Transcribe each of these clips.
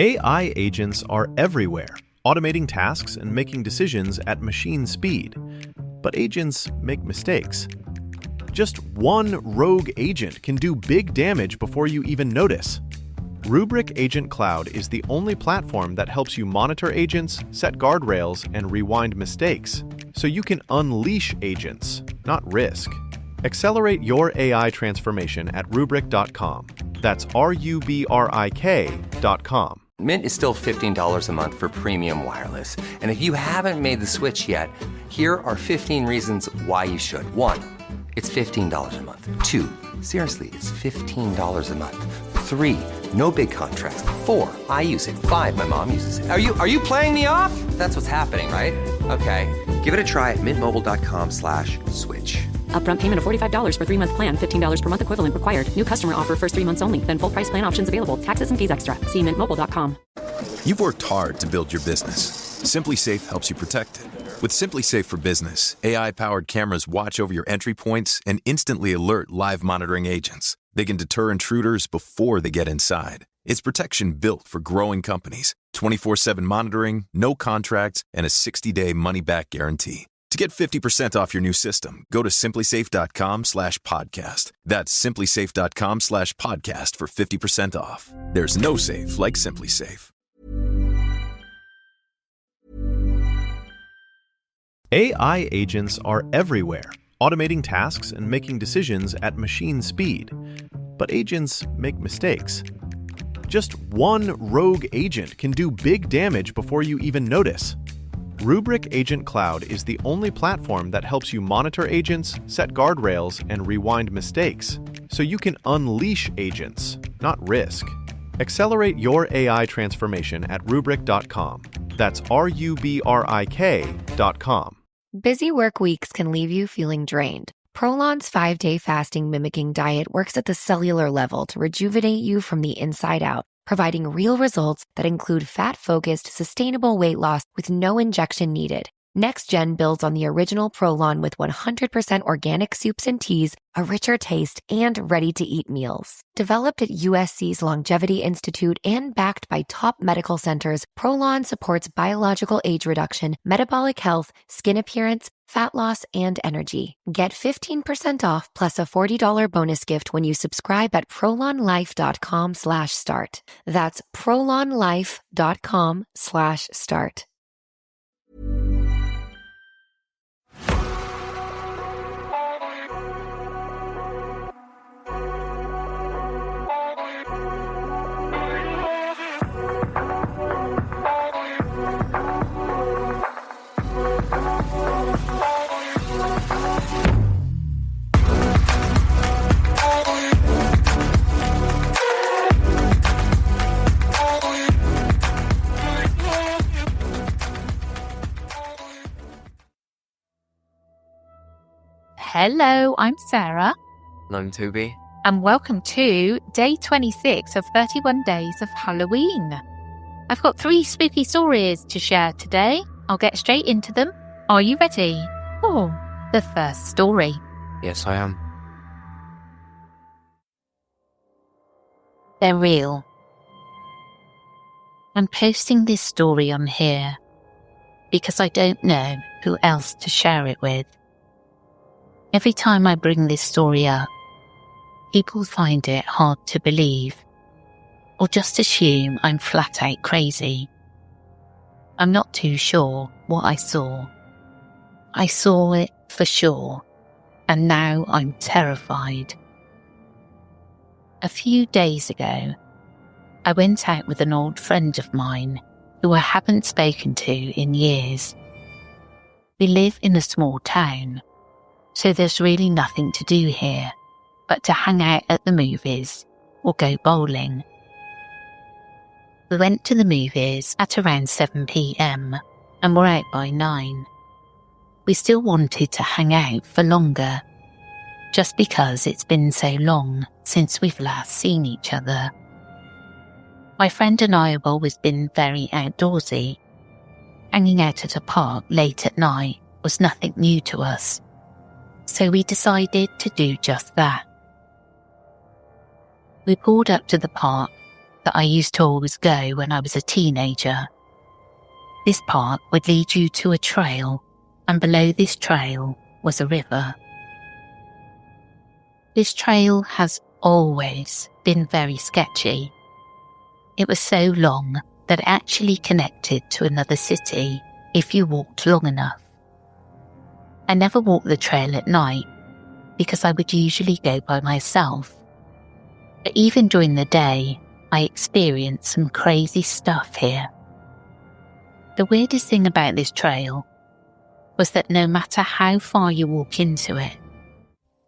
AI agents are everywhere, automating tasks and making decisions at machine speed. But agents make mistakes. Just one rogue agent can do big damage before you even notice. Rubrik Agent Cloud is the only platform that helps you monitor agents, set guardrails, and rewind mistakes, so you can unleash agents, not risk. Accelerate your AI transformation at Rubrik.com. That's RUBRIK.com. Mint is still $15 a month for premium wireless. And if you haven't made the switch yet, here are 15 reasons why you should. 1, it's $15 a month. 2, seriously, it's $15 a month. 3, no big contracts. 4, I use it. 5, my mom uses it. Are you playing me off? That's what's happening, right? Okay, give it a try at mintmobile.com/switch. Upfront payment of $45 for 3-month plan. $15 per month equivalent required. New customer offer first 3 months only. Then full price plan options available. Taxes and fees extra. See mintmobile.com. You've worked hard to build your business. SimpliSafe helps you protect it. With SimpliSafe for Business, AI-powered cameras watch over your entry points and instantly alert live monitoring agents. They can deter intruders before they get inside. It's protection built for growing companies. 24/7 monitoring, no contracts, and a 60-day money-back guarantee. To get 50% off your new system, go to simplisafe.com/podcast. That's simplisafe.com/podcast for 50% off. There's no safe like SimpliSafe. AI agents are everywhere, automating tasks and making decisions at machine speed. But agents make mistakes. Just one rogue agent can do big damage before you even notice. Rubrik Agent Cloud is the only platform that helps you monitor agents, set guardrails, and rewind mistakes, so you can unleash agents, not risk. Accelerate your AI transformation at Rubrik.com. That's RUBRIK.com. Busy work weeks can leave you feeling drained. Prolon's 5-day fasting mimicking diet works at the cellular level to rejuvenate you from the inside out, providing real results that include fat-focused, sustainable weight loss with no injection needed. Next Gen builds on the original Prolon with 100% organic soups and teas, a richer taste, and ready-to-eat meals. Developed at USC's Longevity Institute and backed by top medical centers, Prolon supports biological age reduction, metabolic health, skin appearance, fat loss, and energy. Get 15% off plus a $40 bonus gift when you subscribe at prolonlife.com/start. That's prolonlife.com/start. Hello, I'm Sarah. I'm Toby. And welcome to day 26 of 31 days of Halloween. I've got 3 spooky stories to share today. I'll get straight into them. Are you ready? Oh, the first story. Yes, I am. They're real. I'm posting this story on here because I don't know who else to share it with. Every time I bring this story up, people find it hard to believe, or just assume I'm flat out crazy. I'm not too sure what I saw. I saw it for sure, and now I'm terrified. A few days ago, I went out with an old friend of mine who I haven't spoken to in years. We live in a small town, so there's really nothing to do here but to hang out at the movies or go bowling. We went to the movies at around 7 p.m. and were out by 9. We still wanted to hang out for longer, just because it's been so long since we've last seen each other. My friend and I have always been very outdoorsy. Hanging out at a park late at night was nothing new to us, so we decided to do just that. We pulled up to the park, that I used to always go when I was a teenager. This path would lead you to a trail, and below this trail was a river. This trail has always been very sketchy. It was so long that it actually connected to another city if you walked long enough. I never walked the trail at night because I would usually go by myself. But even during the day, I experienced some crazy stuff here. The weirdest thing about this trail was that no matter how far you walk into it,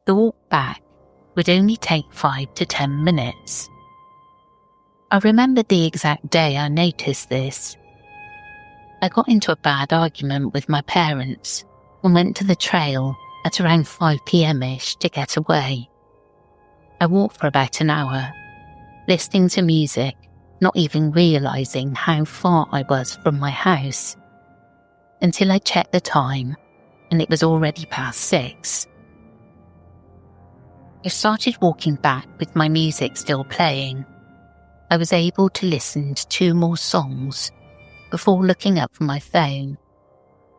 the walk back would only take 5 to 10 minutes. I remember the exact day I noticed this. I got into a bad argument with my parents and went to the trail at around 5 p.m-ish to get away. I walked for about an hour, listening to music, not even realising how far I was from my house, until I checked the time and it was already past 6. I started walking back with my music still playing. I was able to listen to 2 more songs before looking up from my phone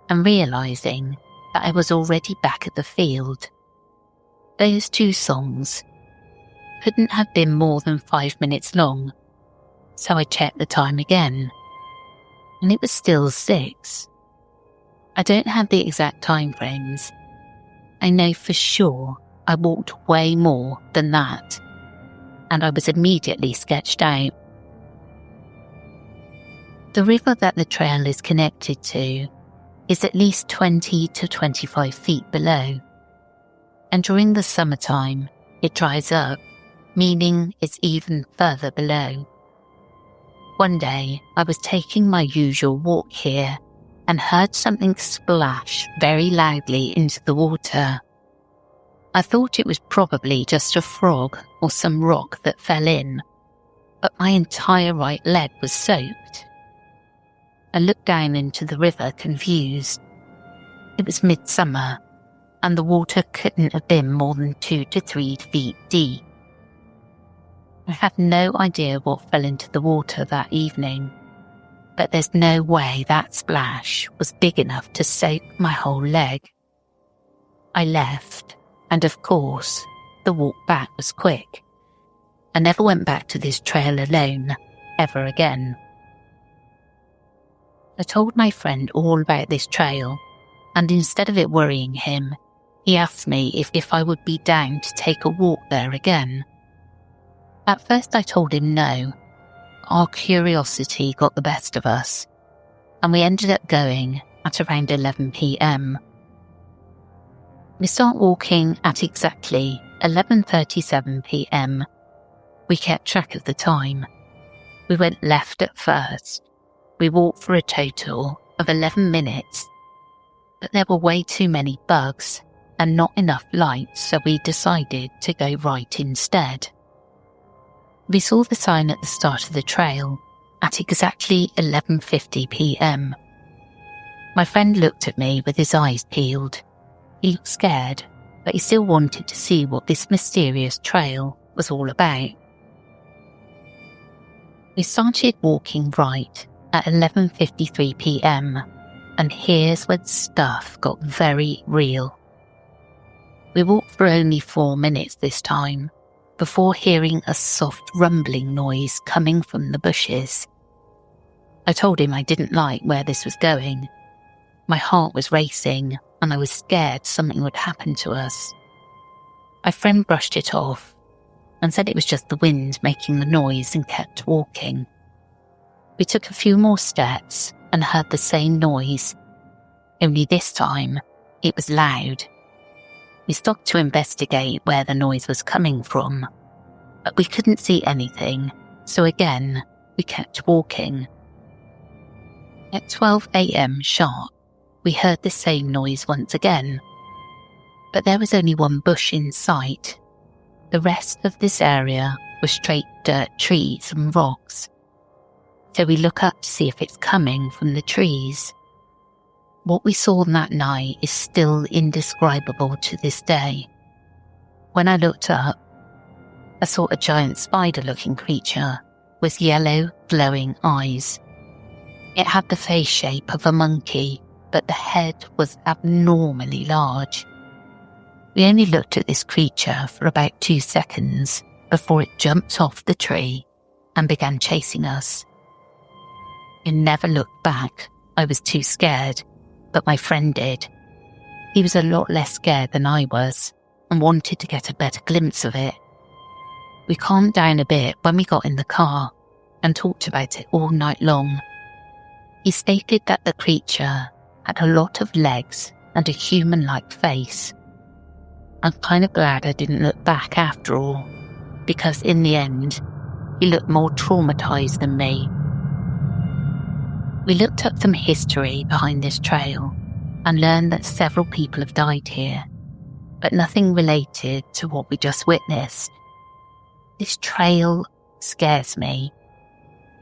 and realising that I was already back at the field. Those 2 songs couldn't have been more than 5 minutes long, so I checked the time again, and it was still 6. I don't have the exact time frames. I know for sure I walked way more than that, and I was immediately sketched out. The river that the trail is connected to is at least 20 to 25 feet below, and during the summertime it dries up, meaning it's even further below. One day I was taking my usual walk here and heard something splash very loudly into the water. I thought it was probably just a frog or some rock that fell in, but my entire right leg was soaked. I looked down into the river confused. It was midsummer, and the water couldn't have been more than 2 to 3 feet deep. I have no idea what fell into the water that evening, but there's no way that splash was big enough to soak my whole leg. I left, and of course, the walk back was quick. I never went back to this trail alone, ever again. I told my friend all about this trail, and instead of it worrying him, he asked me if I would be down to take a walk there again. At first I told him no. Our curiosity got the best of us, and we ended up going at around 11 p.m. We start walking at exactly 11:37 p.m. We kept track of the time. We went left at first. We walked for a total of 11 minutes, but there were way too many bugs and not enough light, so we decided to go right instead. We saw the sign at the start of the trail at exactly 11:50 p.m. My friend looked at me with his eyes peeled. He looked scared, but he still wanted to see what this mysterious trail was all about. We started walking right at 11:53 p.m, and here's when stuff got very real. We walked for only 4 minutes this time, before hearing a soft rumbling noise coming from the bushes. I told him I didn't like where this was going. My heart was racing, and I was scared something would happen to us. My friend brushed it off and said it was just the wind making the noise and kept walking. We took a few more steps and heard the same noise, only this time it was loud. We stopped to investigate where the noise was coming from, but we couldn't see anything, so again we kept walking. At 12 a.m. sharp, we heard the same noise once again, but there was only one bush in sight. The rest of this area was straight dirt, trees and rocks. So we look up to see if it's coming from the trees. What we saw that night is still indescribable to this day. When I looked up, I saw a giant spider-looking creature was yellow, glowing eyes. It had the face shape of a monkey, but the head was abnormally large. We only looked at this creature for about 2 seconds before it jumped off the tree and began chasing us. It never looked back. I was too scared, but my friend did. He was a lot less scared than I was and wanted to get a better glimpse of it. We calmed down a bit when we got in the car and talked about it all night long. He stated that the creature had a lot of legs and a human-like face. I'm kind of glad I didn't look back after all, because in the end, he looked more traumatized than me. We looked up some history behind this trail and learned that several people have died here, but nothing related to what we just witnessed. This trail scares me.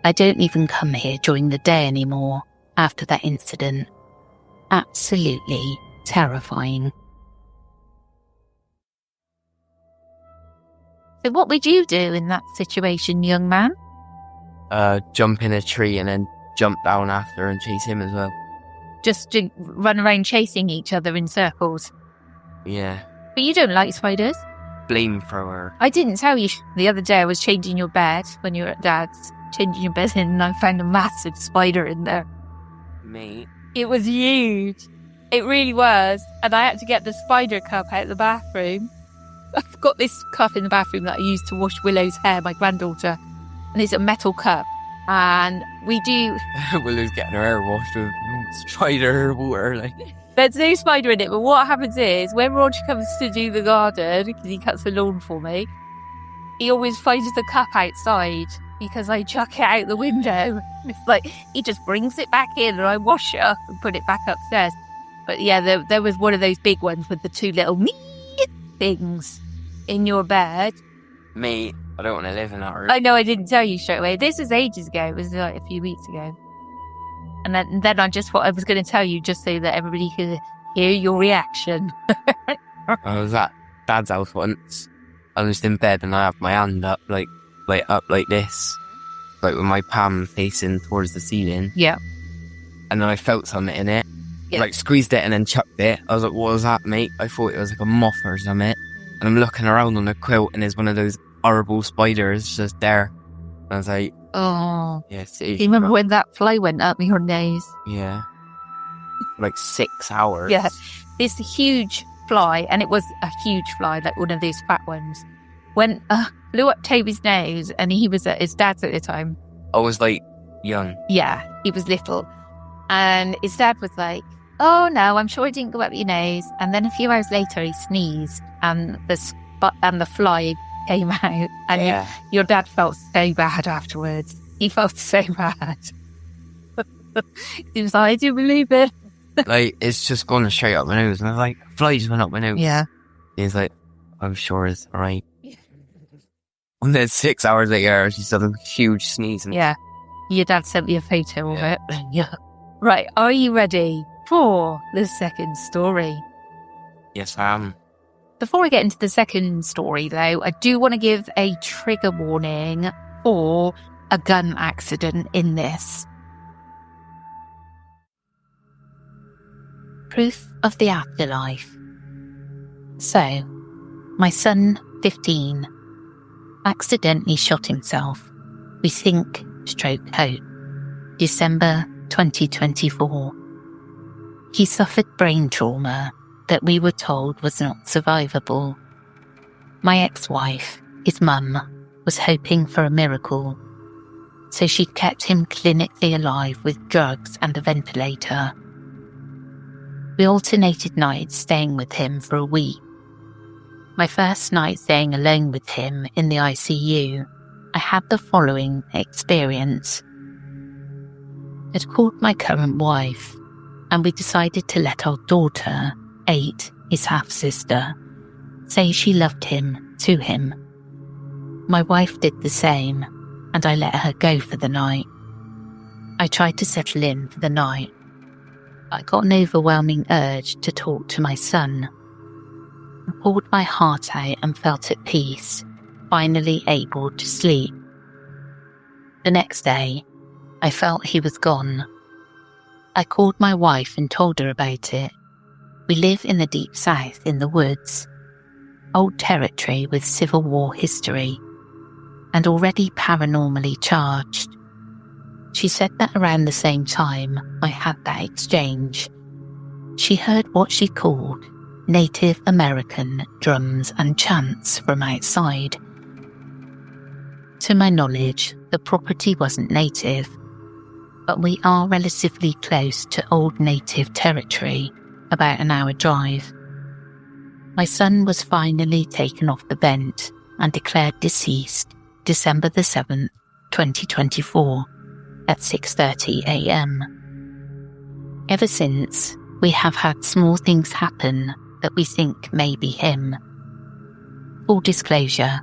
I don't even come here during the day anymore after that incident. Absolutely terrifying. So what would you do in that situation, young man? Jump in a tree and then jump down after and chase him as well. Just to run around chasing each other in circles? Yeah. But you don't like spiders? Flamethrower. I didn't tell you the other day I was changing your bed when you were at Dad's, changing your bed in, and I found a massive spider in there. Mate. It was huge. It really was. And I had to get the spider cup out of the bathroom. I've got this cup in the bathroom that I use to wash Willow's hair, my granddaughter. And it's a metal cup. And we do... Willow's getting her hair washed with spider water, like... There's no spider in it, but what happens is, when Roger comes to do the garden, because he cuts the lawn for me, he always finds the cup outside, because I chuck it out the window. It's like, he just brings it back in, and I wash it up and put it back upstairs. But yeah, there was one of those big ones with the two little things in your bed. Mate, I don't want to live in that room. I know, I didn't tell you straight away. This was ages ago. It was like a few weeks ago. And then I just thought I was going to tell you just so that everybody could hear your reaction. I was at Dad's house once. I was in bed and I have my hand up like this. Like with my palm facing towards the ceiling. Yeah. And then I felt something in it. Yeah. Like squeezed it and then chucked it. I was like, what was that, mate? I thought it was like a moth or something. And I'm looking around on the quilt and there's one of those horrible spiders just there. And I was like, oh. Yeah, see. Do you remember when that fly went up your nose? Yeah. Like 6 hours. Yeah. This huge fly, and it was a huge fly, like one of those fat ones, blew up Toby's nose, and he was at his dad's at the time. I was like young. Yeah, he was little. And his dad was like, oh no, I'm sure it didn't go up your nose. And then a few hours later he sneezed and the fly came out. And your dad felt so bad afterwards. He felt so bad. He was like, I do believe it. Like, it's just gone straight up my nose. And I was like, fly just went up my nose. Yeah. He's like, I'm sure it's alright. And then 6 hours later, she had a huge sneeze. And yeah. Your dad sent me a photo of it. Yeah. Right, are you ready for the second story? Yes, I am. Before I get into the second story, though, I do want to give a trigger warning for a gun accident in this. Proof of the afterlife. So, my son, 15, accidentally shot himself, we think, stroke hope, December 2024. He suffered brain trauma that we were told was not survivable. My ex-wife, his mum, was hoping for a miracle, so she kept him clinically alive with drugs and a ventilator. We alternated nights staying with him for a week. My first night staying alone with him in the ICU, I had the following experience. I'd called my current wife, and we decided to let our daughter, 8, his half-sister, say she loved him to him. My wife did the same, and I let her go for the night. I tried to settle in for the night. I got an overwhelming urge to talk to my son. I poured my heart out and felt at peace, finally able to sleep. The next day, I felt he was gone. I called my wife and told her about it. We live in the deep south in the woods, old territory with Civil War history, and already paranormally charged. She said that around the same time I had that exchange, she heard what she called Native American drums and chants from outside. To my knowledge, the property wasn't native, but we are relatively close to old native territory, about an hour drive. My son was finally taken off the vent and declared deceased December the 7th, 2024, at 6:30 a.m. Ever since, we have had small things happen that we think may be him. Full disclosure,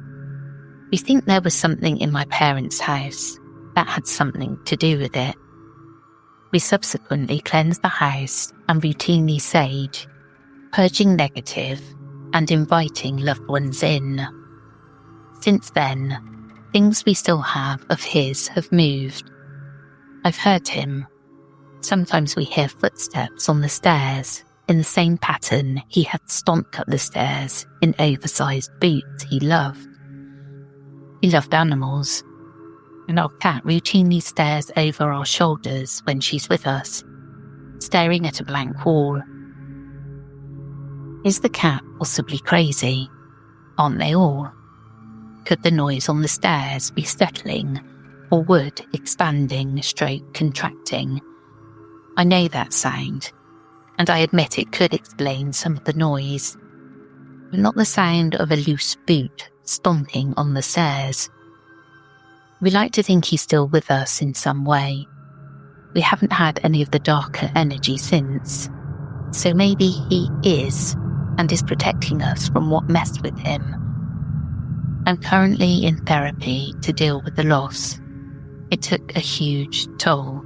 we think there was something in my parents' house that had something to do with it. We subsequently cleansed the house and routinely sage, purging negative and inviting loved ones in. Since then, things we still have of his have moved. I've heard him. Sometimes we hear footsteps on the stairs in the same pattern he had stomped up the stairs in oversized boots he loved. He loved animals, and our cat routinely stares over our shoulders when she's with us, staring at a blank wall. Is the cat possibly crazy? Aren't they all? Could the noise on the stairs be settling, or wood expanding / contracting? I know that sound, and I admit it could explain some of the noise, but not the sound of a loose boot stomping on the stairs. We like to think he's still with us in some way. We haven't had any of the darker energy since, so maybe he is and is protecting us from what messed with him. I'm currently in therapy to deal with the loss. It took a huge toll.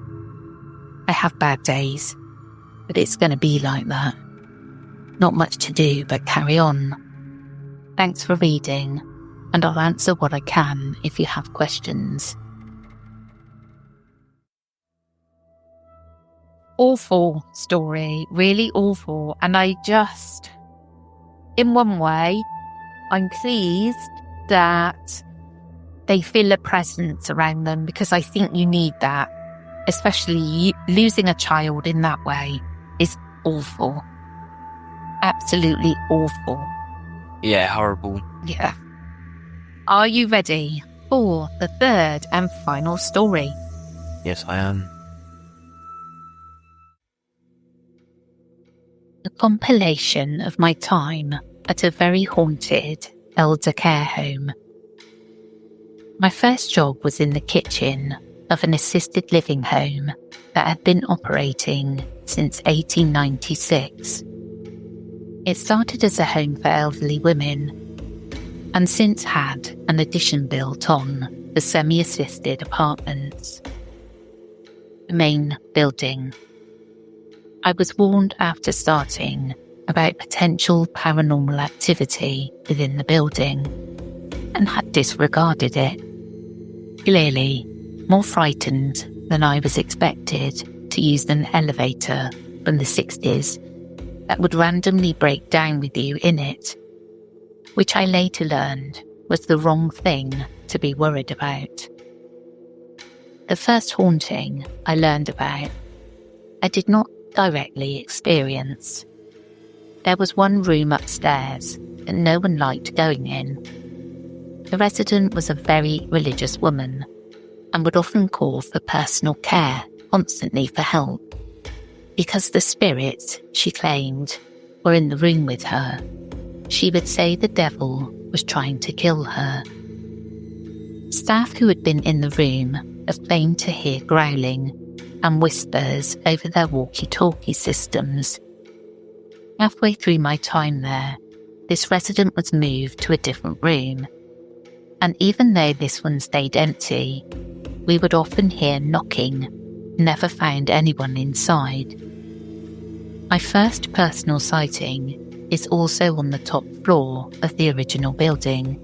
I have bad days, but it's going to be like that. Not much to do but carry on. Thanks for reading, and I'll answer what I can if you have questions. Awful story, really awful. And I just, in one way, I'm pleased that they feel a presence around them, because I think you need that. Especially losing a child in that way is awful. Absolutely awful. Yeah, horrible. Yeah. Are you ready for the third and final story? Yes, I am. A compilation of my time at a very haunted elder care home. My first job was in the kitchen of an assisted living home that had been operating since 1896. It started as a home for elderly women, and since had an addition built on the semi-assisted apartments. The main building. I was warned after starting about potential paranormal activity within the building, and had disregarded it. Clearly, more frightened than I was expected to use an elevator from the 60s that would randomly break down with you in it, which I later learned was the wrong thing to be worried about. The first haunting I learned about, I did not directly experience. There was one room upstairs that no one liked going in. The resident was a very religious woman, and would often call for personal care constantly for help, because the spirits, she claimed, were in the room with her. She would say the devil was trying to kill her. Staff who had been in the room have claimed to hear growling and whispers over their walkie-talkie systems. Halfway through my time there, this resident was moved to a different room, and even though this one stayed empty, we would often hear knocking, never found anyone inside. My first personal sighting is also on the top floor of the original building,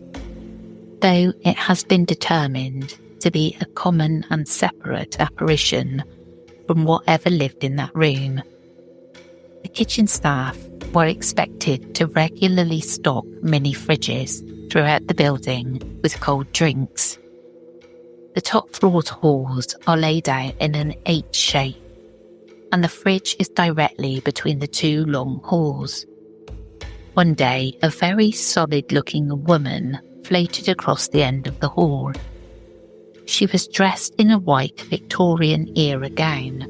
though it has been determined to be a common and separate apparition from whatever lived in that room. The kitchen staff were expected to regularly stock mini fridges throughout the building with cold drinks. The top floor's halls are laid out in an H shape, and the fridge is directly between the two long halls. One day, a very solid-looking woman floated across the end of the hall. She was dressed in a white Victorian-era gown,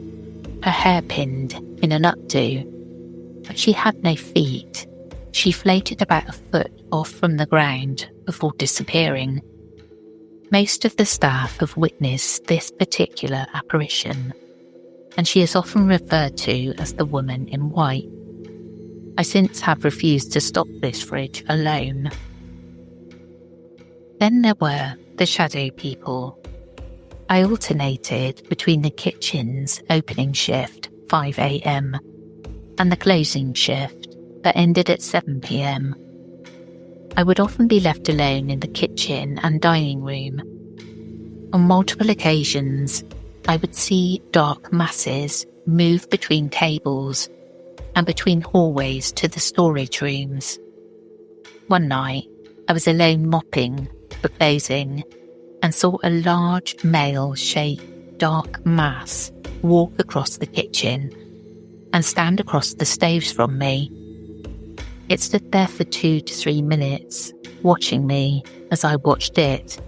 her hair pinned in an updo, but she had no feet. She floated about a foot off from the ground before disappearing. Most of the staff have witnessed this particular apparition, and she is often referred to as the woman in white. I since have refused to stock this fridge alone. Then there were the shadow people. I alternated between the kitchen's opening shift, 5 a.m, and the closing shift that ended at 7 p.m. I would often be left alone in the kitchen and dining room. On multiple occasions, I would see dark masses move between tables and between hallways to the storage rooms. One night, I was alone mopping for closing and saw a large male-shaped dark mass walk across the kitchen and stand across the stoves from me. It stood there for 2 to 3 minutes, watching me as I watched it.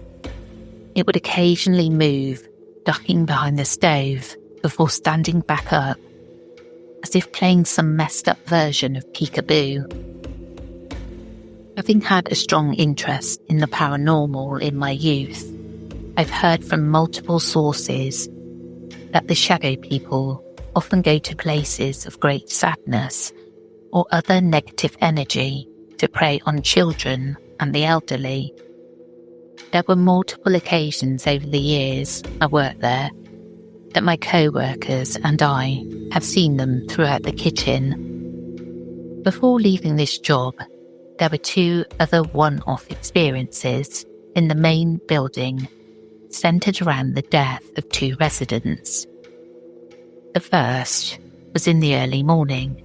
It would occasionally move, ducking behind the stove before standing back up, as if playing some messed up version of peekaboo. Having had a strong interest in the paranormal in my youth, I've heard from multiple sources that the shadow people often go to places of great sadness or other negative energy to prey on children and the elderly. There were multiple occasions over the years I worked there that my co-workers and I have seen them throughout the kitchen. Before leaving this job, there were 2 other one-off experiences in the main building centred around the death of 2 residents. The first was in the early morning.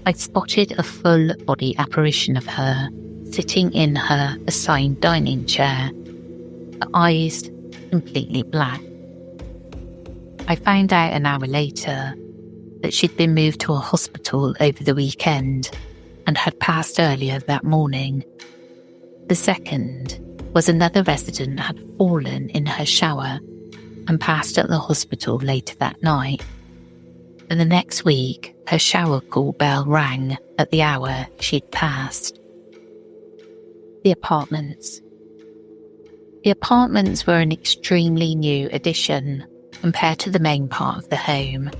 I spotted a full-body apparition of her sitting in her assigned dining chair, her eyes completely black. I found out an hour later that she'd been moved to a hospital over the weekend and had passed earlier that morning. The second was another resident had fallen in her shower and passed at the hospital later that night. And the next week, her shower call bell rang at the hour she'd passed. The apartments. The apartments were an extremely new addition compared to the main part of the home.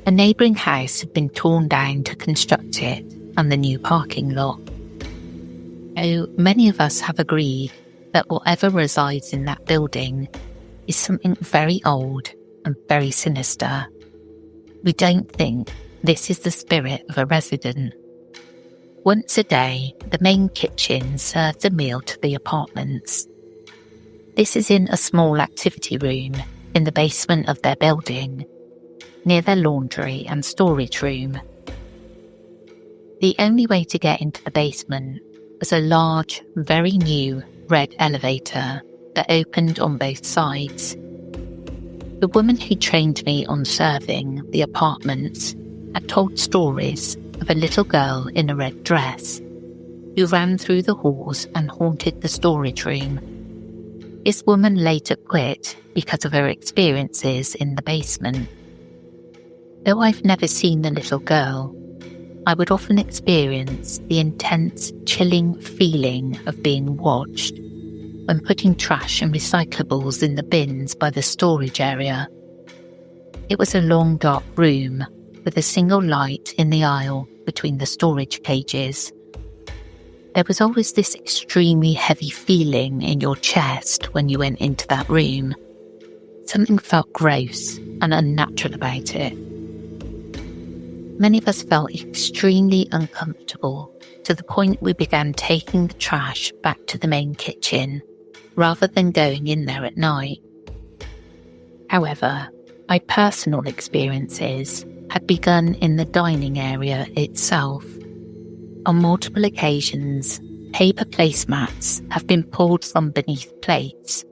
A neighbouring house had been torn down to construct it and the new parking lot. So many of us have agreed that whatever resides in that building is something very old and very sinister. We don't think this is the spirit of a resident. Once a day, the main kitchen serves a meal to the apartments. This is in a small activity room in the basement of their building, near their laundry and storage room. The only way to get into the basement was a large, very new red elevator that opened on both sides. The woman who trained me on serving the apartments had told stories of a little girl in a red dress who ran through the halls and haunted the storage room. This woman later quit because of her experiences in the basement. Though I've never seen the little girl, I would often experience the intense, chilling feeling of being watched when putting trash and recyclables in the bins by the storage area. It was a long, dark room with a single light in the aisle between the storage cages. There was always this extremely heavy feeling in your chest when you went into that room. Something felt gross and unnatural about it. Many of us felt extremely uncomfortable to the point we began taking the trash back to the main kitchen rather than going in there at night. However, my personal experiences had begun in the dining area itself. On multiple occasions, paper placemats have been pulled from beneath plates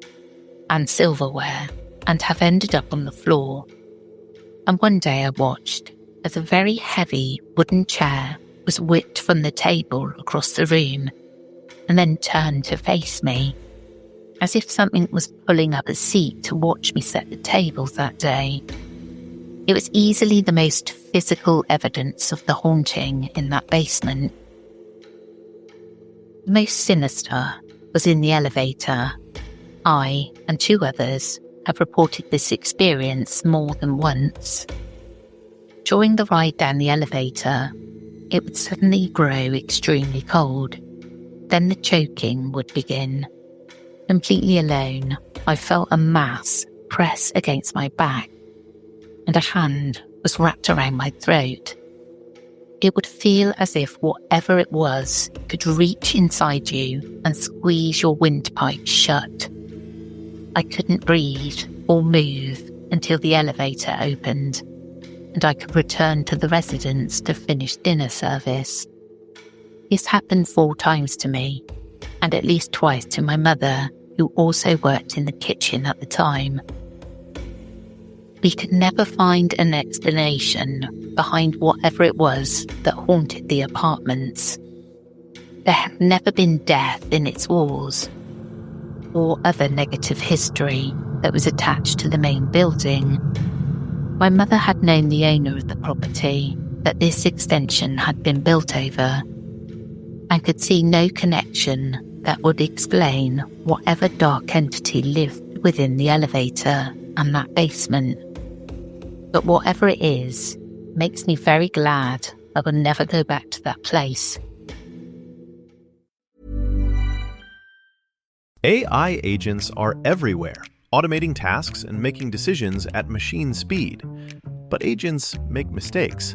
and silverware and have ended up on the floor. And one day I watched as a very heavy wooden chair was whipped from the table across the room and then turned to face me, as if something was pulling up a seat to watch me set the tables that day. It was easily the most physical evidence of the haunting in that basement. The most sinister was in the elevator. I and 2 others have reported this experience more than once. During the ride down the elevator, it would suddenly grow extremely cold. Then the choking would begin. Completely alone, I felt a mass press against my back, and a hand was wrapped around my throat. It would feel as if whatever it was could reach inside you and squeeze your windpipe shut. I couldn't breathe or move until the elevator opened, and I could return to the residence to finish dinner service. This happened 4 times to me, and at least twice to my mother, who also worked in the kitchen at the time. We could never find an explanation behind whatever it was that haunted the apartments. There had never been death in its walls, or other negative history that was attached to the main building. My mother had known the owner of the property that this extension had been built over, and could see no connection that would explain whatever dark entity lived within the elevator and that basement. But whatever it is, makes me very glad I will never go back to that place. AI agents are everywhere, automating tasks and making decisions at machine speed. But agents make mistakes.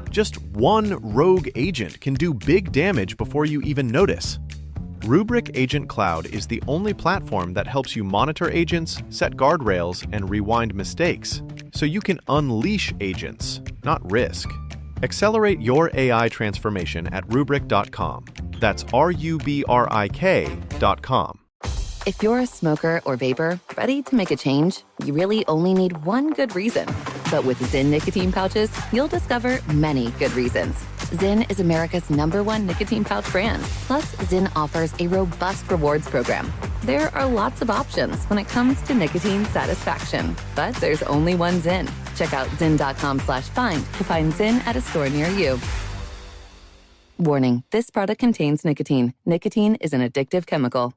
Just one rogue agent can do big damage before you even notice. Rubrik Agent Cloud is the only platform that helps you monitor agents, set guardrails, and rewind mistakes, so you can unleash agents, not risk. Accelerate your AI transformation at Rubrik.com. That's RUBRIK.com. If you're a smoker or vapor, ready to make a change, you really only need one good reason. But with Zyn nicotine pouches, you'll discover many good reasons. Zyn is America's #1 nicotine pouch brand. Plus, Zyn offers a robust rewards program. There are lots of options when it comes to nicotine satisfaction, but there's only one Zyn. Check out Zyn.com/find to find Zyn at a store near you. Warning, this product contains nicotine. Nicotine is an addictive chemical.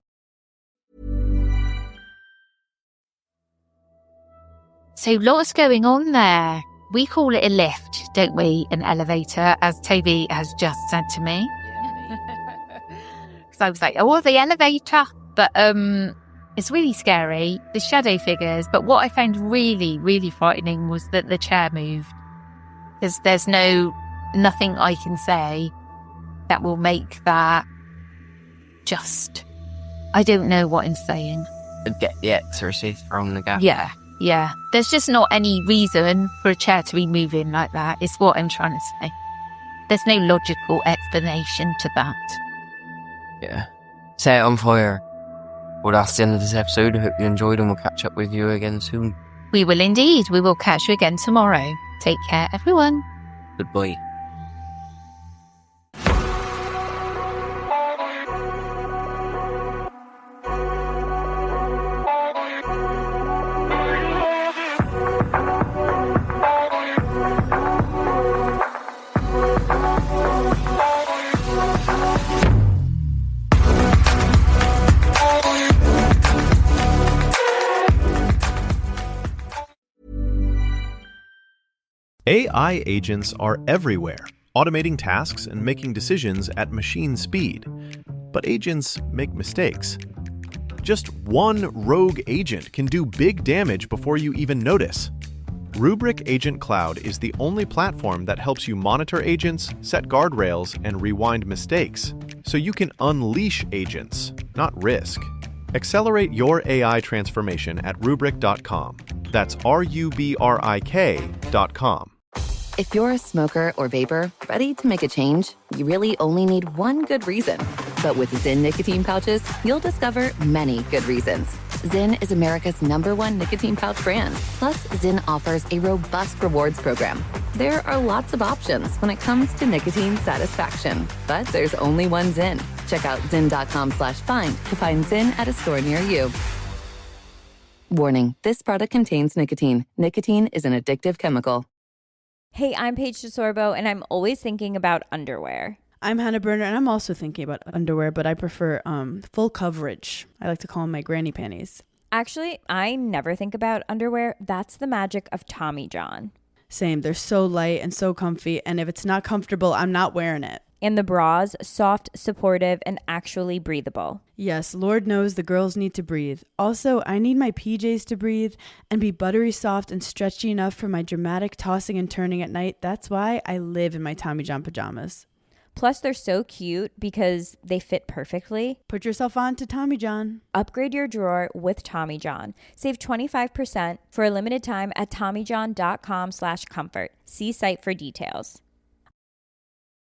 So lots going on there. We call it a lift, don't we? An elevator, as Toby has just said to me. So I was like, oh, the elevator. But it's really scary, the shadow figures. But what I found really, really frightening was that the chair moved. Because there's nothing I can say that will make that just, I don't know what I'm saying. Get the exorcist from the gap. Yeah. There's just not any reason for a chair to be moving like that, is what I'm trying to say. There's no logical explanation to that. Yeah. Set it on fire. Well, that's the end of this episode. I hope you enjoyed, and we'll catch up with you again soon. We will indeed. We will catch you again tomorrow. Take care, everyone. Goodbye. AI agents are everywhere, automating tasks and making decisions at machine speed. But agents make mistakes. Just one rogue agent can do big damage before you even notice. Rubrik Agent Cloud is the only platform that helps you monitor agents, set guardrails, and rewind mistakes, so you can unleash agents, not risk. Accelerate your AI transformation at Rubrik.com. That's RUBRIK.com. If you're a smoker or vapor ready to make a change, you really only need one good reason. But with Zyn nicotine pouches, you'll discover many good reasons. Zyn is America's #1 nicotine pouch brand. Plus, Zyn offers a robust rewards program. There are lots of options when it comes to nicotine satisfaction, but there's only one Zyn. Check out zyn.com/find to find Zyn at a store near you. Warning, this product contains nicotine. Nicotine is an addictive chemical. Hey, I'm Paige DeSorbo, and I'm always thinking about underwear. I'm Hannah Burner, and I'm also thinking about underwear, but I prefer full coverage. I like to call them my granny panties. Actually, I never think about underwear. That's the magic of Tommy John. Same. They're so light and so comfy, and if it's not comfortable, I'm not wearing it. And the bras, soft, supportive, and actually breathable. Yes, Lord knows the girls need to breathe. Also, I need my PJs to breathe and be buttery soft and stretchy enough for my dramatic tossing and turning at night. That's why I live in my Tommy John pajamas. Plus, they're so cute because they fit perfectly. Put yourself on to Tommy John. Upgrade your drawer with Tommy John. Save 25% for a limited time at TommyJohn.com/comfort. See site for details.